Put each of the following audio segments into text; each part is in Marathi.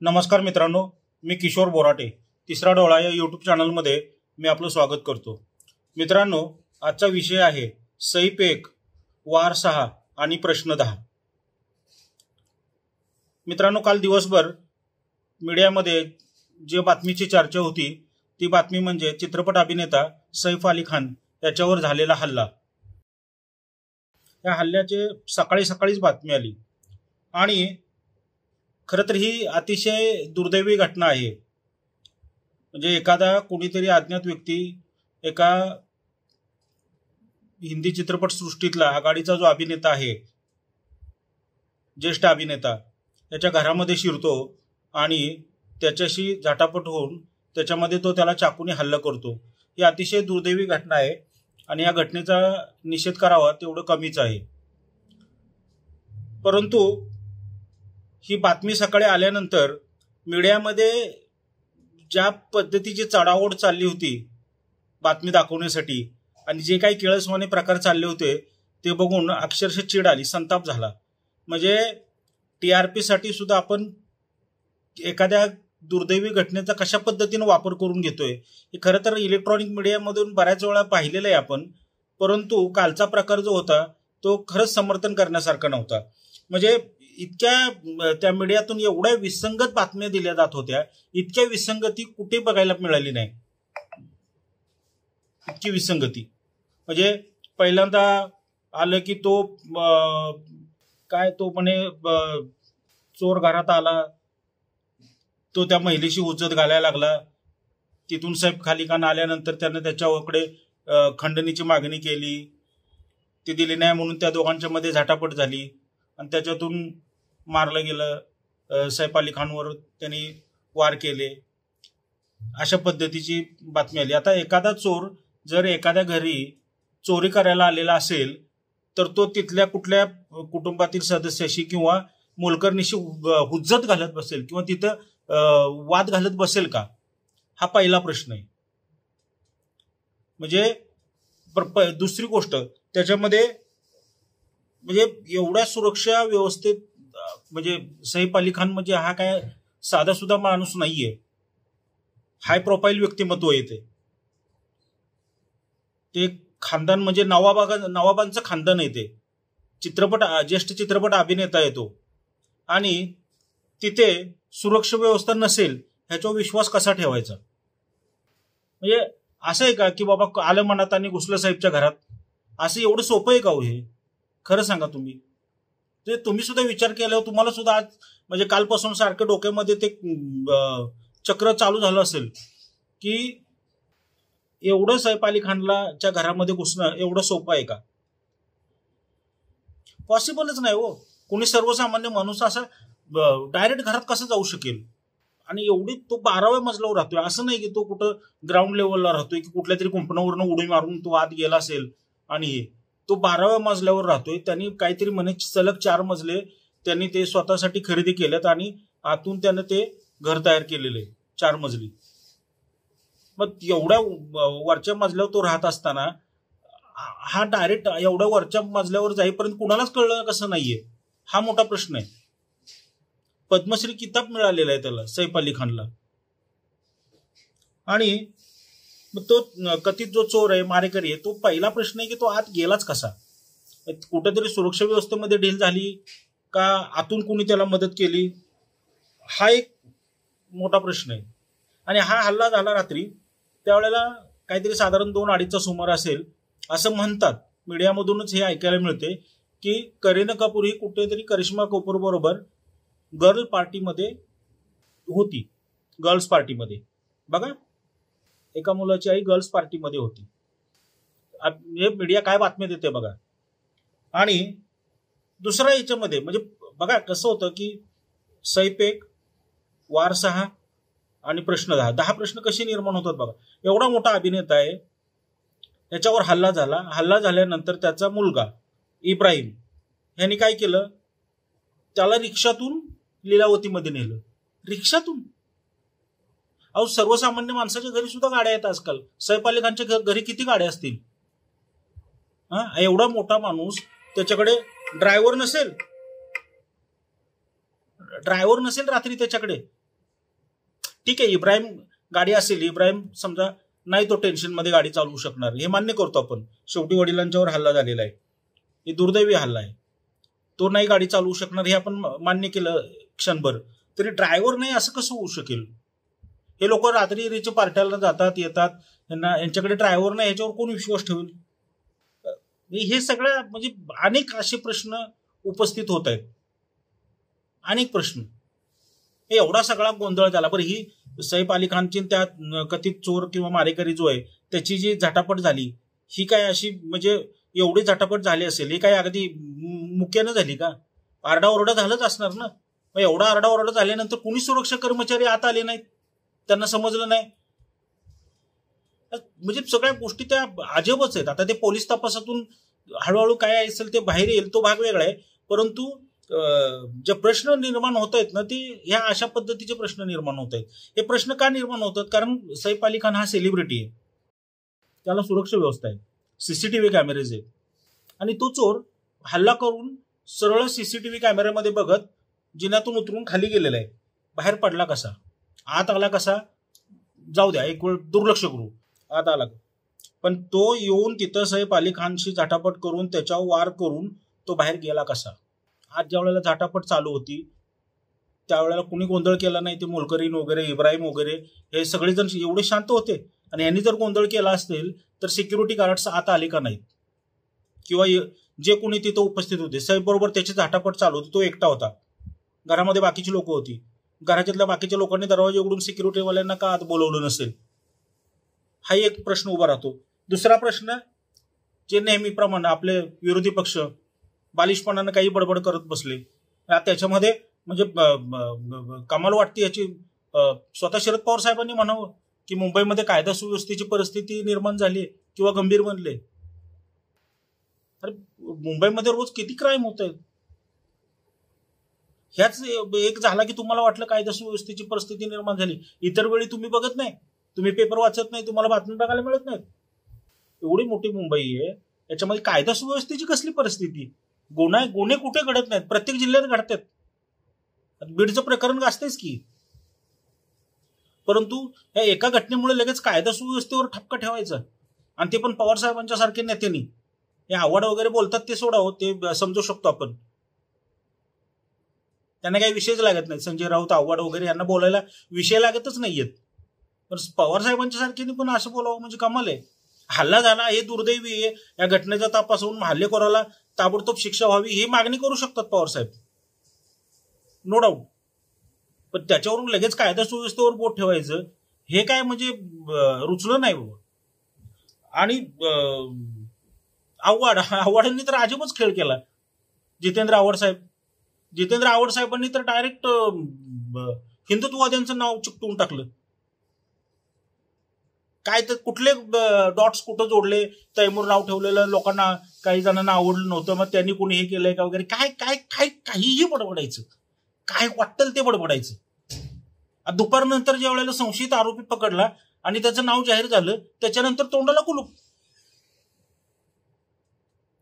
नमस्कार मित्रांनो, मी किशोर बोराटे तिसरा डोळा या यूट्यूब चॅनलमध्ये मी आपलं स्वागत करतो। मित्रांनो, आजचा विषय आहे सैफ 1 वार 6 आणि प्रश्न 10। मित्रांनो, काल दिवसभर मीडियामध्ये जे बातमीची चर्चा होती ती बातमी म्हणजे चित्रपट अभिनेता सैफ अली खान याच्यावर झालेला हल्ला। या हल्ल्याचे सकाळीच बातमी आली आणि खरं तर ही अतिशय दुर्दैवी घटना आहे। म्हणजे एखादा कोणीतरी अज्ञात व्यक्ती एका हिंदी चित्रपट सृष्टीतला आघाडीचा जो अभिनेता आहे, ज्येष्ठ अभिनेता, त्याच्या घरामध्ये शिरतो आणि त्याच्याशी झटापट होऊन त्याच्यामध्ये तो त्याला चाकूने हल्ला करतो। ही अतिशय दुर्दैवी घटना आहे आणि या घटनेचा निषेध करावा तेवढं कमीच आहे। परंतु ही बातमी सकाळी आल्यानंतर मीडियामध्ये ज्या पद्धतीची चढाओढ चालली होती बातमी दाखवण्यासाठी आणि जे काही किळसवाणे प्रकार चालले होते ते बघून अक्षरशः चिड आली, संताप झाला। म्हणजे TRP साठी सुद्धा आपण एखाद्या दुर्दैवी घटनेचा कशा पद्धतीने वापर करून घेतोय हे खरं तर इलेक्ट्रॉनिक मीडियामधून बऱ्याच वेळा पाहिलेलं आहे आपण। परंतु कालचा प्रकार जो होता तो खरंच समर्थन करण्यासारखा नव्हता। म्हणजे इतक्या त्या मीडियातून एवढ्या विसंगत बातम्या दिल्या जात होत्या, इतक्या विसंगती कुठे बघायला मिळाली नाही। इतकी विसंगती म्हणजे पहिल्यांदा आलं की तो म्हणे चोर घरात आला, तो त्या महिलेशी उज्जत घालायला लागला। तिथून सैफ अली खान आल्यानंतर त्यानं त्याच्याकडे खंडणीची मागणी केली, ती दिली नाही म्हणून त्या दोघांच्या मध्ये झटापट झाली आणि त्याच्यातून मारलं गेलं। सैफ अली खानवर त्यांनी वार केले, अशा पद्धतीची बातमी आली। आता एखादा चोर जर एखाद्या घरी चोरी करायला आलेला असेल तर तो तिथल्या कुठल्या कुटुंबातील सदस्याशी किंवा मोलकरणीशी हुज्जत घालत बसेल किंवा तिथं वाद घालत बसेल का, हा पहिला प्रश्न आहे। म्हणजे दुसरी गोष्ट त्याच्यामध्ये म्हणजे एवढ्या सुरक्षा व्यवस्थेत म्हणजे सैफ अली खान म्हणजे हा काय साधा सुद्धा माणूस नाहीये, हाय प्रोफाईल व्यक्तिमत्व आहे ते खानदान म्हणजे नवाबांचं खानदान आहे ते। ज्येष्ठ चित्रपट अभिनेता आहे तो आणि तिथे सुरक्षा व्यवस्था नसेल ह्याच्यावर विश्वास कसा ठेवायचा। म्हणजे असं आहे का की बाबा आलं मनात आणि घुसलं साहेबच्या घरात, असं एवढं सोपं आहे का हो हे? खरं सांगा तुम्ही, ते तुम्ही सुद्धा विचार केल्यावर तुम्हाला सुद्धा आज म्हणजे कालपासून सारखं डोक्यामध्ये ते चक्र चालू झालं असेल की एवढं सैफ अली खानच्या घरामध्ये घुसणं एवढं सोपं आहे का? पॉसिबलच नाही हो। कोणी सर्वसामान्य माणूस असा डायरेक्ट घरात कसं जाऊ शकेल? आणि एवढी तो 12व्या मजल्यावर राहतोय, असं नाही की तो कुठं ग्राउंड लेवलला राहतोय की कुठल्या तरी कुंपणावरनं उडी मारून तो आत गेला असेल। आणि तो 12व्या मजल्यावर राहतोय, त्यांनी काहीतरी म्हणे सलग 4 मजले त्यांनी ते स्वतःसाठी खरेदी केलेत आणि आतून त्यानं ते घर तयार केलेले 4 मजली। मग एवढ्या वरच्या मजल्यावर तो राहत असताना हा डायरेक्ट एवढ्या वरच्या मजल्यावर जाईपर्यंत कुणालाच कळलं कसं नाहीये, हा मोठा प्रश्न आहे। पद्मश्री किताब मिळालेला आहे त्याला, सैफ अली खानला। आणि तो कथित जो चोर आहे, मारेकरी आहे, तो पहिला प्रश्न आहे की तो आत गेलाच कसा? कुठेतरी सुरक्षा व्यवस्थेमध्ये ढील झाली का आतून कुणी त्याला मदत केली, हा एक मोठा प्रश्न आहे। आणि हा हल्ला झाला रात्री, त्यावेळेला काहीतरी साधारण 2-2:30चा सुमार असेल असं म्हणतात। मीडियामधूनच हे ऐकायला मिळते की करीना कपूर ही कुठेतरी करिश्मा कपूर बरोबर गर्ल पार्टीमध्ये होती। गर्ल्स पार्टीमध्ये बघा, एका मुलाची आई गर्ल्स पार्टीमध्ये होती। हे मीडिया काय बातमी देते बघा। आणि दुसरा याच्यामध्ये म्हणजे बघा कसं होतं की सैफ 1 वार 6 आणि प्रश्न 10 प्रश्न कसे निर्माण होतात बघा। एवढा मोठा अभिनेता आहे, त्याच्यावर हल्ला झाला, हल्ला झाल्यानंतर त्याचा मुलगा इब्राहिम यांनी काय केलं, त्याला रिक्षातून लीलावतीमध्ये नेलं। रिक्षातून? अहो, सर्वसामान्य माणसाच्या घरी सुद्धा गाड्या आहेत आजकाल। सैफ अली खानच्या घरी किती गाड्या असतील? एवढा मोठा माणूस, त्याच्याकडे ड्रायव्हर नसेल रात्री त्याच्याकडे, ठीक आहे, इब्राहिम गाडी असेल, इब्राहिम समजा नाही तो टेन्शनमध्ये गाडी चालवू शकणार, हे मान्य करतो आपण. शेवटी वडिलांच्यावर हल्ला झालेला आहे, हे दुर्दैवी हल्ला आहे, तो नाही गाडी चालवू शकणार हे आपण मान्य केलं क्षणभर. तरी ड्रायव्हर नाही असं कसं होऊ शकेल? हे लोक रात्री पार्ट्याला जातात येतात, यांच्याकडे ड्रायव्हर नाही, ह्याच्यावर कोण विश्वास ठेवेल? हे सगळं म्हणजे अनेक असे प्रश्न उपस्थित होत आहेत, अनेक प्रश्न. एवढा सगळा गोंधळ झाला. बरं, ही सैफ अली खानची त्या कथित चोर किंवा मारेकरी जो आहे त्याची जी झटापट झाली, ही काय अशी म्हणजे एवढी झटापट झाली असेल, ही काय अगदी मुक्यानं झाली का? आरडाओरडा झालंच असणार ना. मग एवढा आरडाओरडा झाल्यानंतर कुणी सुरक्षा कर्मचारी आत आले नाहीत, त्यांना समजलं नाही. म्हणजे सगळ्या गोष्टी त्या अजबच आहेत. आता ते पोलीस तपासातून हळूहळू काय असेल ते बाहेर येईल, तो भाग वेगळा आहे. परंतु जे प्रश्न निर्माण होत आहेत ना, ते ह्या अशा पद्धतीचे प्रश्न निर्माण होत आहेत. हे प्रश्न का निर्माण होतात? कारण सैफ अली खान हा सेलिब्रिटी आहे, त्याला सुरक्षा व्यवस्था आहे, सीसीटीव्ही कॅमेरेज आहेत, आणि तो चोर हल्ला करून सरळ सीसीटीव्ही कॅमेऱ्यामध्ये बघत जिन्यातून उतरून खाली गेलेला आहे. बाहेर पडला कसा, आत आला कसा, जाऊ द्या, एक वेळ दुर्लक्ष करू, आत आला. पण तो येऊन तिथं सैफ अली खानशी झटापट करून त्याच्यावर वार करून तो बाहेर गेला कसा? आज ज्या वेळेला झटापट चालू होती त्यावेळेला कुणी गोंधळ केला नाही. ते मोलकरीन वगैरे, इब्राहिम वगैरे हे सगळेजण एवढे शांत होते. आणि यांनी जर गोंधळ केला असेल तर सिक्युरिटी गार्ड्स आत आले का नाहीत? किंवा जे कोणी तिथं उपस्थित होते, सैफ बरोबर त्याची झटापट चालू होती, तो एकटा होता, घरामध्ये बाकीची लोक होती, घराच्यातल्या बाकीच्या लोकांनी दरवाजे उघडून सिक्युरिटीवाल्यांना का आत बोलवलं नसेल? हा एक प्रश्न उभा राहतो. दुसरा प्रश्न, जे नेहमीप्रमाणे आपले विरोधी पक्ष बालिशपणानं काही बडबड करत बसले, त्याच्यामध्ये म्हणजे कमाल वाटते याची. स्वतः शरद पवार साहेबांनी म्हणावं की मुंबईमध्ये कायदा सुव्यवस्थेची परिस्थिती निर्माण झाली किंवा गंभीर बनले. अरे मुंबईमध्ये रोज किती क्राईम होत आहेत? ह्याच एक झाला की तुम्हाला वाटलं कायदा सुव्यवस्थेची परिस्थिती निर्माण झाली. इतर वेळी तुम्ही बघत नाही, तुम्ही पेपर वाचत नाही, तुम्हाला बातमी बघायला मिळत नाहीत. एवढी मोठी मुंबई आहे, याच्यामध्ये कायदा सुव्यवस्थेची कसली परिस्थिती? गुन्हे कुठे घडत नाहीत? प्रत्येक जिल्ह्यात घडतात. बीडचं प्रकरण गाजतेच की. परंतु या एका घटनेमुळे लगेच कायदा सुव्यवस्थेवर ठपका ठेवायचा, आणि ते पण पवार साहेबांच्या सारख्या नेत्यांनी. हे आव्हाड वगैरे बोलतात ते सोडावं, ते समजू शकतो आपण, त्यांना काही विषयच लागत नाही. संजय राऊत, आव्हाड वगैरे यांना बोलायला विषय लागतच नाहीयेत. पण पवार साहेबांच्या सारख्याने पण असं बोलावं म्हणजे कमाल आहे. हल्ला झाला हे दुर्दैवी आहे, या घटनेचा तपास होऊन हल्लेखोराला ताबडतोब शिक्षा व्हावी ही मागणी करू शकतात पवार साहेब, नो डाऊट. पण त्याच्यावरून लगेच कायदा सुव्यवस्थेवर बोट ठेवायचं हे काय म्हणजे रुचलं नाही बाबा. आणि आव्हाडांनी तर अजिबच खेळ केला. जितेंद्र आव्हाड साहेबांनी तर डायरेक्ट हिंदुत्ववाद्यांचं नाव चिकटवून टाकलं. काय तर कुठले डॉट्स कुठं जोडले, तैमूर नाव ठेवलेलं लोकांना काही जणांना आवडलं नव्हतं, मग त्यांनी कोणी हे केलंय का वगैरे, काय काय काय काहीही बडबडायचं, काय वाटेल ते बडबडायचं. दुपारनंतर ज्या वेळेला संशयित आरोपी पकडला आणि त्याचं नाव जाहीर झालं, त्याच्यानंतर तोंडाला कुलूप.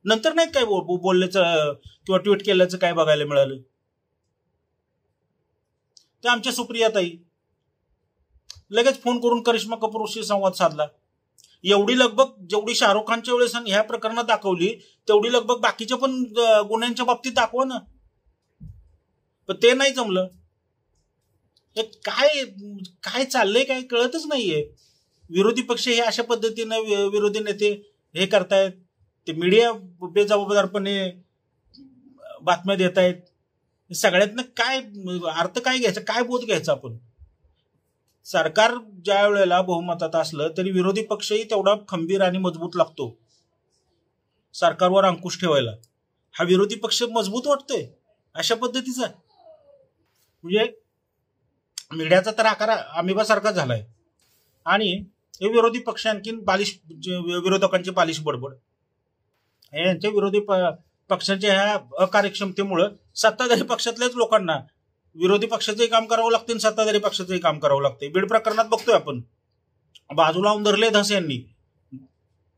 नंतर नाहीत काय बोलल्याचं किंवा ट्विट केल्याचं काय बघायला मिळालं. ते आमच्या सुप्रियाताई लगेच फोन करून करिश्मा कपूरशी संवाद साधला. एवढी लगबग जेवढी शाहरुख खानच्या वेळेस ह्या प्रकरणात दाखवली, तेवढी लगबग बाकीच्या पण गुन्ह्यांच्या बाबतीत दाखवा ना. पण ते नाही जमलं. हे काय काय चाललंय काय कळतच नाहीये. विरोधी पक्ष हे अशा पद्धतीनं विरोधी नेते हे करतायत, ते मीडिया बेजबाबदारपणे बातम्या देत आहेत. सगळ्यातनं काय अर्थ काय घ्यायचा, काय बोध घ्यायचा आपण? सरकार ज्या वेळेला बहुमतात असलं तरी विरोधी पक्षही तेवढा खंबीर आणि मजबूत लागतो सरकारवर अंकुश ठेवायला. हा विरोधी पक्ष मजबूत वाटतोय अशा पद्धतीचा. म्हणजे मीडियाचा तर आकार अमिबासारखा झालाय, आणि हे विरोधी पक्ष आणखीन विरोधकांची बालिश बडबड, यांच्या विरोधी पक्षांच्या ह्या अकार्यक्षमतेमुळं सत्ताधारी पक्षातल्याच लोकांना विरोधी पक्षाचंही काम करावं लागतं आणि सत्ताधारी पक्षाचंही काम करावं लागतंय. बीड प्रकरणात बघतोय आपण, बाजूला लावून धरले धस यांनी.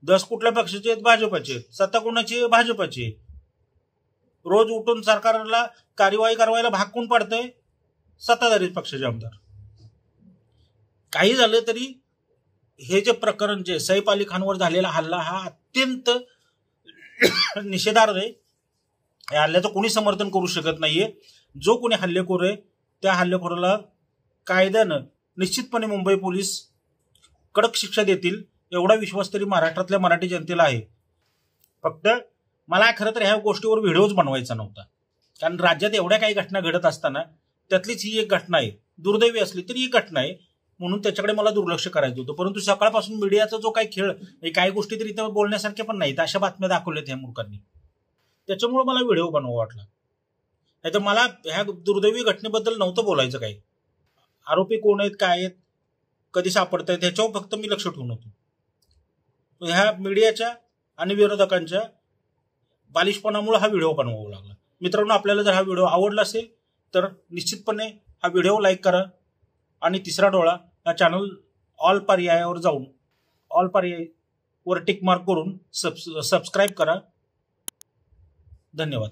धस कुठल्या पक्षाचे आहेत? भाजपाचे. सत्ता कोणाची? भाजपाची. रोज उठून सरकारला कार्यवाही करायला भाग कोण पाडतंय? सत्ताधारी पक्षाचे आमदार. काही झालं तरी हे जे प्रकरण जे सैफ अली खानवर झालेला हल्ला हा अत्यंत निषेधार्ह आहे. या हल्ल्याचं कोणी समर्थन करू शकत नाहीये. जो कोणी हल्लेखोर आहे त्या हल्लेखोराला कायद्यानं निश्चितपणे मुंबई पोलीस कडक शिक्षा देतील एवढा विश्वास तरी महाराष्ट्रातल्या मराठी जनतेला आहे. फक्त मला खरं तर ह्या गोष्टीवर व्हिडिओज बनवायचा नव्हता, कारण राज्यात एवढ्या काही घटना घडत असताना त्यातलीच ही एक घटना आहे. दुर्दैवी असली तरी ही घटना आहे म्हणून त्याच्याकडे मला दुर्लक्ष करायचं होतं. परंतु सकाळपासून मीडियाचा जो काही खेळ, काही गोष्टी तरी इथं बोलण्यासारख्या पण नाहीत, अशा बातम्या दाखवल्यात ह्या मूर्खांनी. त्याच्यामुळे मला व्हिडिओ बनवा वाटला. नाही तर मला ह्या दुर्दैवी घटनेबद्दल नव्हतं बोलायचं काही. आरोपी कोण आहेत, काय आहेत, कधी सापडत आहेत ह्याच्यावर फक्त मी लक्ष ठेवून होतो. ह्या मीडियाच्या आणि विरोधकांच्या बालिशपणामुळे हा व्हिडिओ बनवावा लागला. मित्रांनो, आपल्याला जर हा व्हिडिओ आवडला असेल तर निश्चितपणे हा व्हिडिओ लाईक करा आणि तिसरा डोळा या चॅनल ऑल पर्यायावर जाऊन ऑल पर्यायवर टिक मार्क करून सबस्क्राईब करा. धन्यवाद.